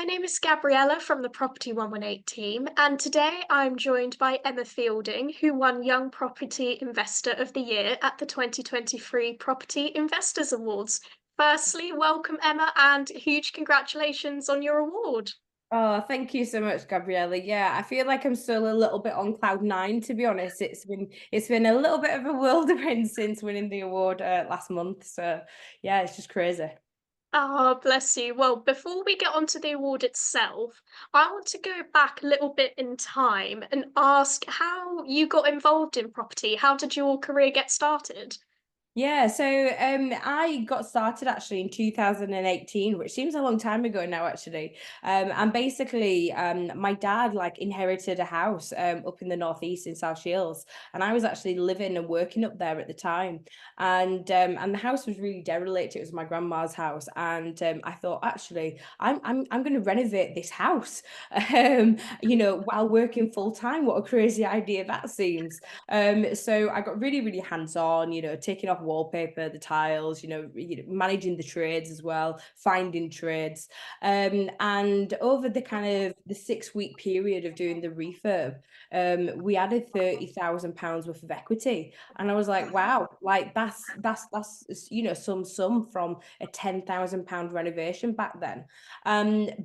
name is Gabriella from the Property 118 team, and today I'm joined by Emma Fielding, who won Young Property Investor of the Year at the 2023 Property Investors Awards. Firstly, welcome, Emma, and huge congratulations on your award. Oh, thank you so much, Gabriella. Yeah, I feel like I'm still a little bit on cloud nine, to be honest. It's been a little bit of a whirlwind since winning the award last month. So yeah, it's just crazy. Ah, bless you. Well, before we get onto the award itself, I want to go back a little bit in time and ask how you got involved in property. How did your career get started? Yeah, so I got started actually in 2018, which seems a long time ago now, actually. And basically, my dad like inherited a house up in the northeast in South Shields, and I was actually living and working up there at the time. And the house was really derelict. It was my grandma's house, and I thought actually I'm going to renovate this house, while working full time. What a crazy idea that seems. So I got really hands on, taking off wallpaper, the tiles, managing the trades as well, finding trades. And over the kind of the 6 week period of doing the refurb, we added £30,000 worth of equity. And I was like, wow, like that's some sum from a £10,000 renovation back then.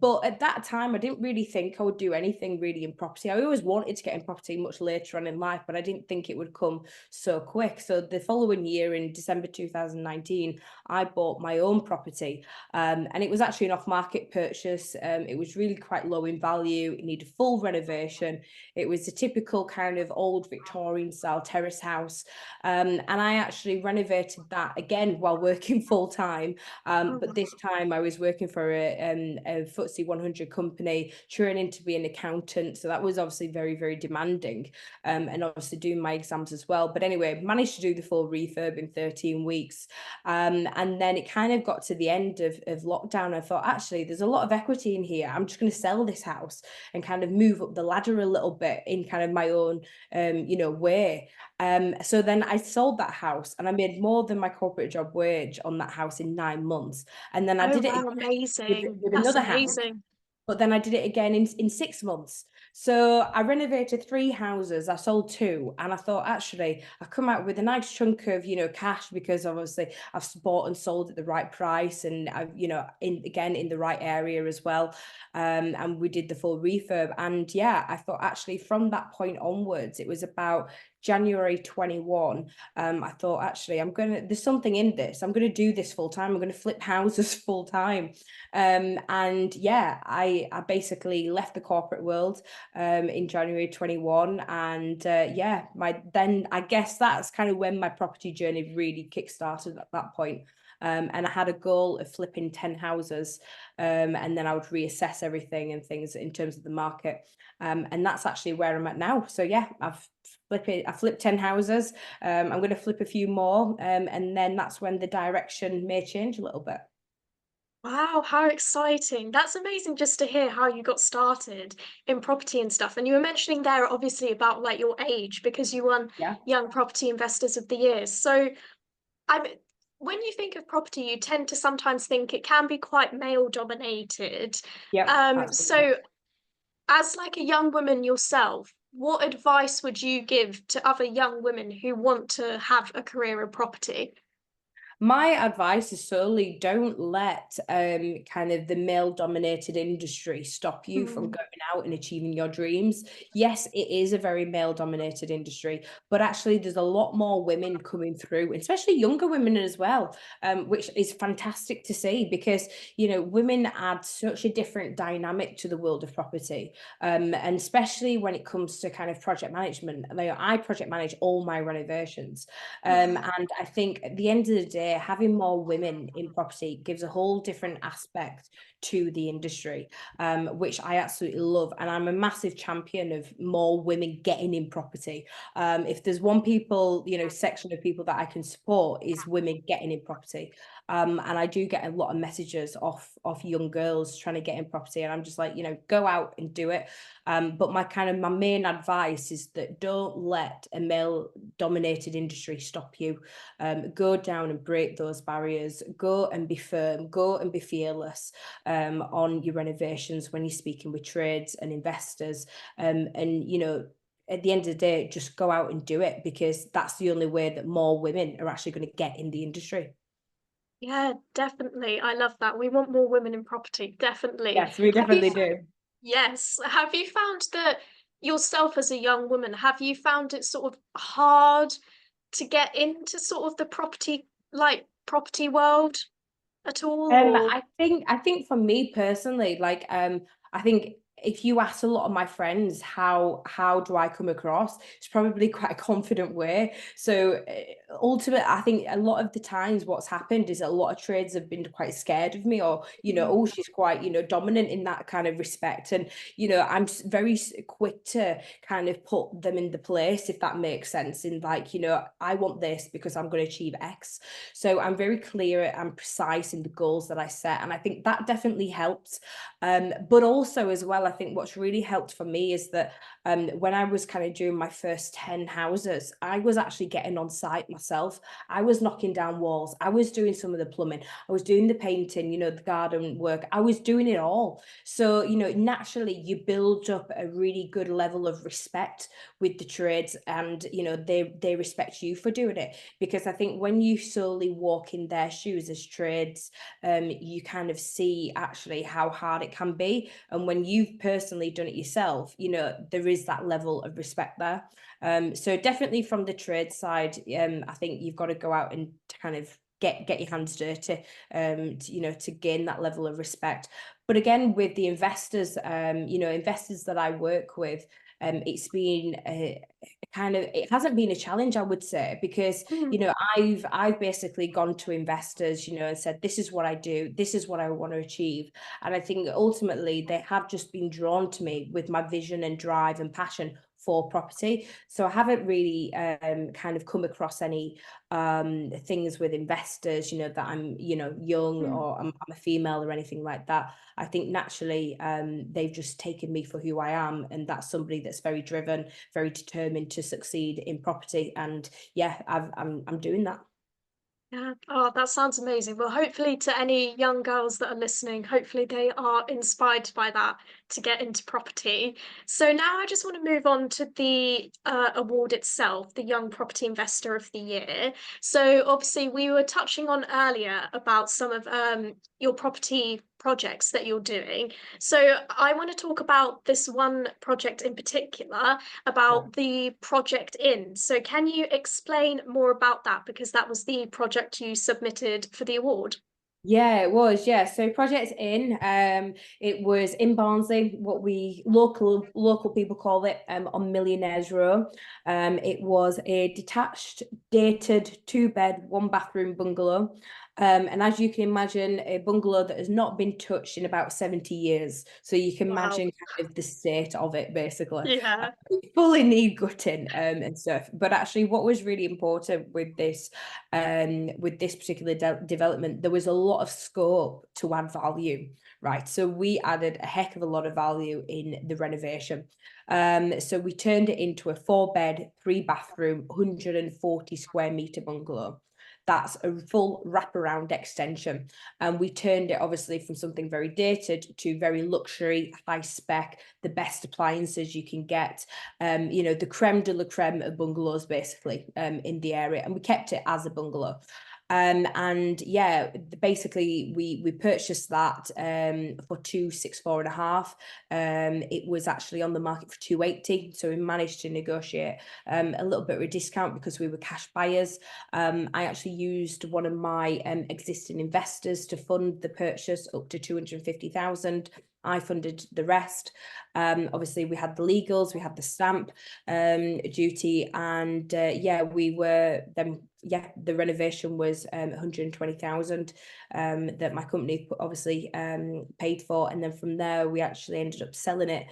But at that time, I didn't really think I would do anything really in property. I always wanted to get in property much later on in life, but I didn't think it would come so quick. So the following year, in December 2019, I bought my own property, and it was actually an off-market purchase. It was really quite low in value. It needed full renovation. It was a typical kind of old Victorian style terrace house, and I actually renovated that again while working full time. But this time I was working for a FTSE 100 company, training to be an accountant. So that was obviously very demanding, and obviously doing my exams as well. But anyway, managed to do the full refurb in 13 weeks. And then it kind of got to the end of lockdown. I thought, actually, there's a lot of equity in here. I'm just going to sell this house and kind of move up the ladder a little bit in kind of my own, way. So then I sold that house and I made more than my corporate job wage on that house in 9 months. And then I Oh, did it wow, again amazing. with That's another house, amazing. but then I did it again in 6 months. So I renovated three houses. I sold two, and I thought actually I come out with a nice chunk of cash because obviously I've bought and sold at the right price, and I've in the right area as well. And we did the full refurb, and yeah, I thought actually from that point onwards, it was about January 21. I thought actually there's something in this. I'm gonna do this full time. I'm gonna flip houses full time. And yeah, I basically left the corporate world in January 21. And yeah, then I guess that's kind of when my property journey really kickstarted at that point. And I had a goal of flipping 10 houses, and then I would reassess everything and things in terms of the market. And that's actually where I'm at now. So yeah, I flipped 10 houses. I'm going to flip a few more, and then that's when the direction may change a little bit. Wow, how exciting. That's amazing just to hear how you got started in property and stuff. And you were mentioning there obviously about like your age because you won Yeah. Young Property Investors of the Year. So I'm when you think of property, you tend to sometimes think it can be quite male dominated. Yep, absolutely. So as like a young woman yourself, what advice would you give to other young women who want to have a career in property? My advice is solely don't let kind of the male dominated industry stop you from Mm, going out and achieving your dreams. Yes, it is a very male dominated industry, but actually there's a lot more women coming through, especially younger women as well, which is fantastic to see because women add such a different dynamic to the world of property, and especially when it comes to kind of project management. Like, I project manage all my renovations. mm. And I think at the end of the day, having more women in property gives a whole different aspect to the industry, which I absolutely love. And I'm a massive champion of more women getting in property. If there's one section of people that I can support is women getting in property. And I do get a lot of messages off young girls trying to get in property, and I'm just like, go out and do it. But my main advice is that don't let a male dominated industry stop you. Go down and break those barriers. Go and be firm. Go and be fearless on your renovations when you're speaking with trades and investors. And at the end of the day, just go out and do it, because that's the only way that more women are actually going to get in the industry. Yeah, definitely. I love that. We want more women in property, definitely. Yes, we Have you definitely do. Yes. Have you found that yourself as a young woman, have you found it sort of hard to get into sort of the property world at all, or I think for me personally, I think if you ask a lot of my friends how do I come across, it's probably quite a confident way. So ultimately, I think a lot of the times what's happened is a lot of trades have been quite scared of me, or Mm, oh, she's quite dominant in that kind of respect, and I'm very quick to kind of put them in the place, if that makes sense. In like, I want this because I'm going to achieve X, so I'm very clear and precise in the goals that I set. And I think that definitely helps. But also, as well, I think what's really helped for me is that when I was kind of doing my first 10 houses, I was actually getting on site myself. I was knocking down walls. I was doing some of the plumbing. I was doing the painting, the garden work. I was doing it all. So, naturally, you build up a really good level of respect with the trades, and, they respect you for doing it, because I think when you solely walk in their shoes as trades, you kind of see actually how hard it can be. And when you've personally done it yourself, there is that level of respect there. So definitely from the trade side, I think you've got to go out and to kind of get your hands dirty, to gain that level of respect. But again, with the investors, investors that I work with, it's been it hasn't been a challenge, I would say, because mm, I've basically gone to investors, and said, this is what I do, this is what I want to achieve. And I think ultimately they have just been drawn to me with my vision and drive and passion for property. So I haven't really kind of come across any things with investors, that I'm, young, mm. or I'm a female or anything like that. I think naturally they've just taken me for who I am, and that's somebody that's very driven, very determined to succeed in property. And yeah, I'm doing that. Yeah. Oh, that sounds amazing. Well, hopefully, to any young girls that are listening, hopefully they are inspired by that to get into property. So now I just want to move on to the award itself, the Young Property Investor of the Year. So obviously, we were touching on earlier about some of your property projects that you're doing. So I want to talk about this one project in particular, Yeah. about the Project In. So can you explain more about that? Because that was the project you submitted for the award. Yeah, it was. Yeah. So Project In, it was in Barnsley, what we local people call it, on Millionaires Row. It was a detached, dated 2-bed, 1-bathroom bungalow. And as you can imagine, a bungalow that has not been touched in about 70 years. So you can Wow. imagine kind of the state of it, basically. Yeah. Fully need gutting and stuff. But actually, what was really important with this particular development, there was a lot of scope to add value, right? So we added a heck of a lot of value in the renovation. So we turned it into a 4-bed, 3-bathroom, 140 square meter bungalow. That's a full wraparound extension. And we turned it obviously from something very dated to very luxury, high spec, the best appliances you can get, the creme de la creme of bungalows, basically, in the area. And we kept it as a bungalow. And yeah, basically we purchased that for 264.5. It was actually on the market for 280. So we managed to negotiate a little bit of a discount because we were cash buyers. I actually used one of my existing investors to fund the purchase up to 250,000. I funded the rest. Obviously, we had the legals, we had the stamp duty, and yeah, we were then. Yeah, the renovation was 120,000 that my company obviously paid for, and then from there we actually ended up selling it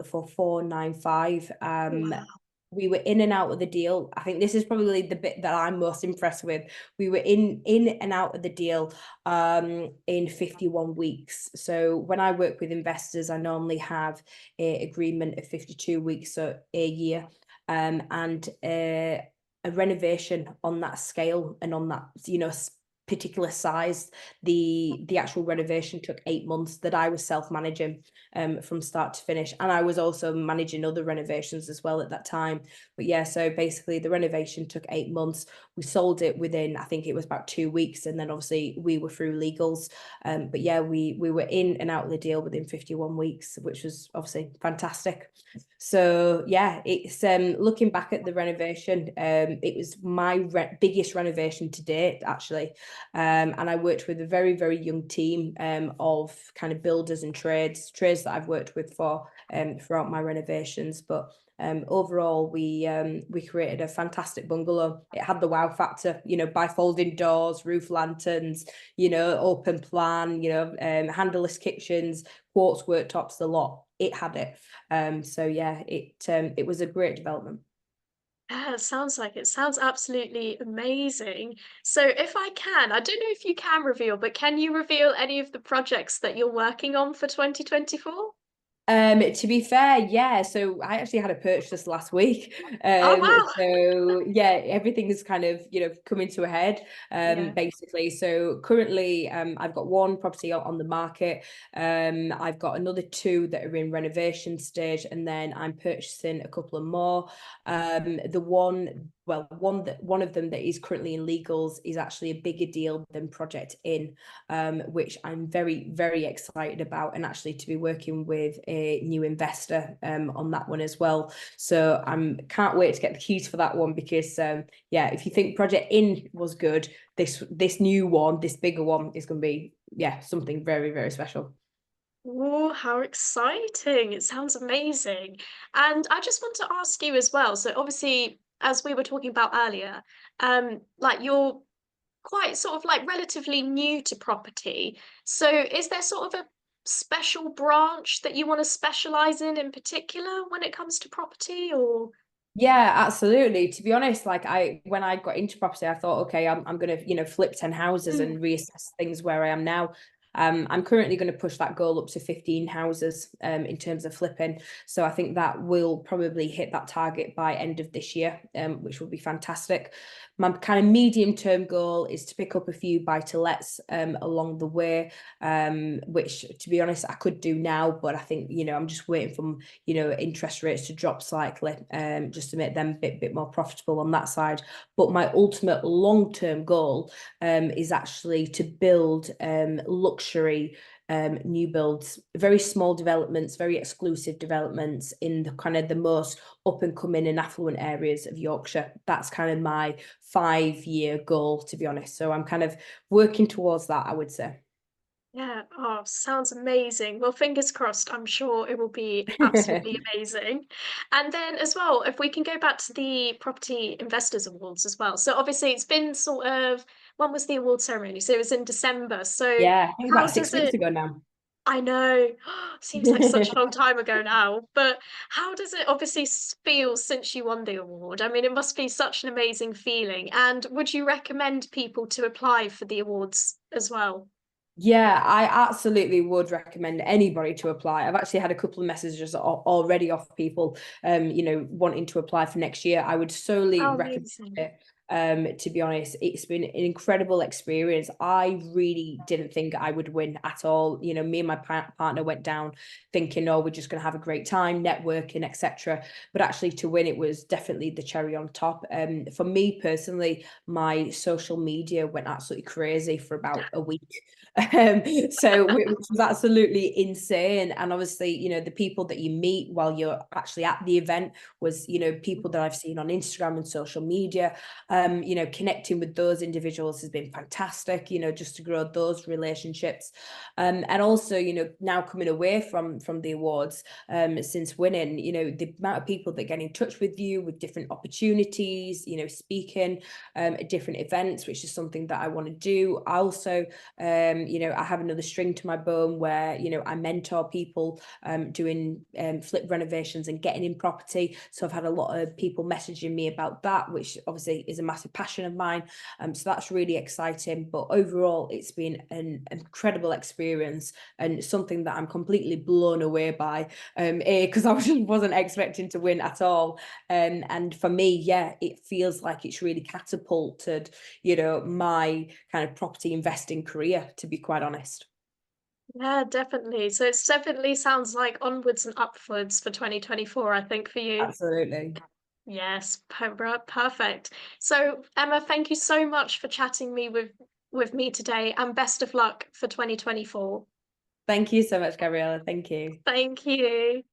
for 495. Wow. we were in and out of the deal. I think this is probably the bit that I'm most impressed with. We were in and out of the deal in 51 weeks. So when I work with investors, I normally have a agreement of 52 weeks, so a year, and a renovation on that scale and on that, particular size. The actual renovation took 8 months that I was self-managing from start to finish, and I was also managing other renovations as well at that time. But yeah, so basically the renovation took 8 months. We sold it within, I think it was about 2 weeks, and then obviously we were through legals. But yeah, we were in and out of the deal within 51 weeks, which was obviously fantastic. So yeah, it's looking back at the renovation, it was my biggest renovation to date, actually. And I worked with a very, very young team of kind of builders and trades that I've worked with for throughout my renovations. But overall, we created a fantastic bungalow. It had the wow factor, bifolding doors, roof lanterns, open plan, handleless kitchens, quartz worktops, the lot. It had it. So yeah, it was a great development. Yeah, it sounds like it. Sounds absolutely amazing. So if I can, I don't know if you can reveal, but can you reveal any of the projects that you're working on for 2024? To be fair, yeah. So I actually had a purchase last week. Oh, wow. So yeah, everything's kind of, coming to a head, Yeah. basically. So currently, I've got one property on the market. I've got another two that are in renovation stage, and then I'm purchasing a couple of more. The one of them that is currently in legals is actually a bigger deal than Project In, which I'm very, very excited about, and actually to be working with a new investor on that one as well. So can't wait to get the keys for that one, because yeah, if you think Project In was good, this new one, this bigger one, is going to be, yeah, something very, very special. Oh, how exciting. It sounds amazing. And I just want to ask you as well. So obviously, as we were talking about earlier, like you're quite sort of like relatively new to property. So is there sort of a special branch that you want to specialize in particular when it comes to property or? Yeah, absolutely. To be honest, like when I got into property, I thought, okay, I'm gonna, flip 10 houses Mm, and reassess things where I am now. I'm currently going to push that goal up to 15 houses in terms of flipping. So I think that will probably hit that target by end of this year, which will be fantastic. My kind of medium term goal is to pick up a few buy to lets along the way, which to be honest, I could do now, but I think, I'm just waiting for, interest rates to drop slightly, just to make them a bit more profitable on that side. But my ultimate long-term goal is actually to build luxury new builds, very small developments, very exclusive developments in the kind of the most up and coming and affluent areas of Yorkshire. That's kind of my 5-year goal, to be honest. So I'm kind of working towards that, I would say. yeah. Oh, sounds amazing. Well, fingers crossed. I'm sure it will be absolutely amazing. And then as well, if we can go back to the Property Investors Awards as well. So obviously it's been sort of, when was the award ceremony? So it was in December. So Yeah, I think how about does 6 weeks it ago now. I know. Seems like such a long time ago now, but how does it obviously feel since you won the award? I mean, it must be such an amazing feeling. And would you recommend people to apply for the awards as well? Yeah, I absolutely would recommend anybody to apply. I've actually had a couple of messages already off people, wanting to apply for next year. I would solely Oh, recommend amazing. it. To be honest, it's been an incredible experience. I really didn't think I would win at all. Me and my partner went down thinking, oh, we're just going to have a great time, networking, etc. But actually, to win, it was definitely the cherry on top. For me personally, my social media went absolutely crazy for about a week. So which was absolutely insane. And obviously, the people that you meet while you're actually at the event was, people that I've seen on Instagram and social media. Connecting with those individuals has been fantastic, just to grow those relationships. And also, now coming away from the awards, since winning, the amount of people that get in touch with you with different opportunities, speaking at different events, which is something that I want to do. I also, I have another string to my bow where, I mentor people doing flip renovations and getting in property. So I've had a lot of people messaging me about that, which obviously is a massive passion of mine. So that's really exciting. But overall, it's been an incredible experience and something that I'm completely blown away by. Because I just wasn't expecting to win at all. And for me, yeah, it feels like it's really catapulted, my kind of property investing career, to be quite honest. Yeah, definitely. So it's definitely sounds like onwards and upwards for 2024, I think, for you. Absolutely. Yes, perfect. So, Emma, thank you so much for chatting with me today, and best of luck for 2024. Thank you so much, Gabriella. Thank you. Thank you.